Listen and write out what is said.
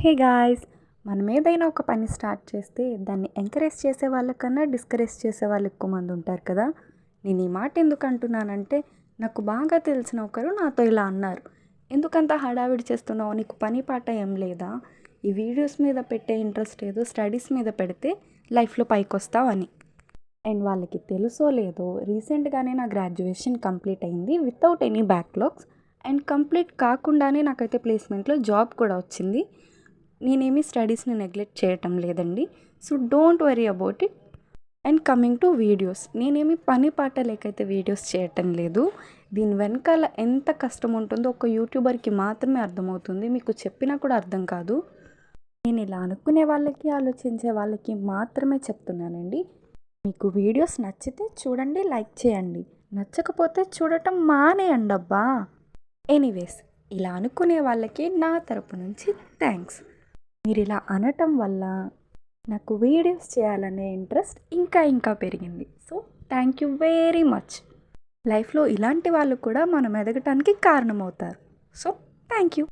Hey guys, మనం ఏదైనా ఒక పని స్టార్ట్ చేస్తే దాన్ని ఎంకరేజ్ చేసే వాళ్ళకన్నా డిస్కరేజ్ చేసే వాళ్ళు ఎక్కువ మంది ఉంటారు కదా. నేను ఈ మాట ఎందుకు అంటున్నానంటే, నాకు బాగా తెలిసిన ఒకరు నాతో ఇలా అన్నారు, ఎందుకంత హడావిడి చేస్తున్నావు, నీకు పని పాట ఏం లేదా, ఈ వీడియోస్ మీద పెట్టే ఇంట్రెస్ట్ ఏదో స్టడీస్ మీద పెడితే లైఫ్లో పైకి వస్తావు అని. అండ్ వాళ్ళకి తెలుసో లేదో రీసెంట్గానే నా గ్రాడ్యుయేషన్ కంప్లీట్ అయింది without any backlogs. And complete కాకుండానే నాకైతే ప్లేస్మెంట్లో జాబ్ కూడా వచ్చింది. నేనేమి స్టడీస్ని నెగ్లెక్ట్ చేయటం లేదండి. So don't worry about it. And coming to videos, నేనేమి పని పాట లేకైతే వీడియోస్ చేయటం లేదు. దీని వెనకాల ఎంత కష్టం ఉంటుందో ఒక యూట్యూబర్కి మాత్రమే అర్థమవుతుంది, మీకు చెప్పినా కూడా అర్థం కాదు. నేను ఇలా అనుకునే వాళ్ళకి, ఆలోచించే వాళ్ళకి మాత్రమే చెప్తున్నానండి. మీకు వీడియోస్ నచ్చితే చూడండి, లైక్ చేయండి, నచ్చకపోతే చూడటం మానేయండి అబ్బా. ఎనీవేస్, ఇలా అనుకునే వాళ్ళకి నా తరపు నుంచి థ్యాంక్స్. మీరు ఇలా అనటం వల్ల నాకు వీడియోస్ చేయాలనే ఇంట్రెస్ట్ ఇంకా పెరిగింది. So thank you very much. లైఫ్లో ఇలాంటి వాళ్ళు కూడా మనం ఎదగటానికి కారణమవుతారు. So thank you.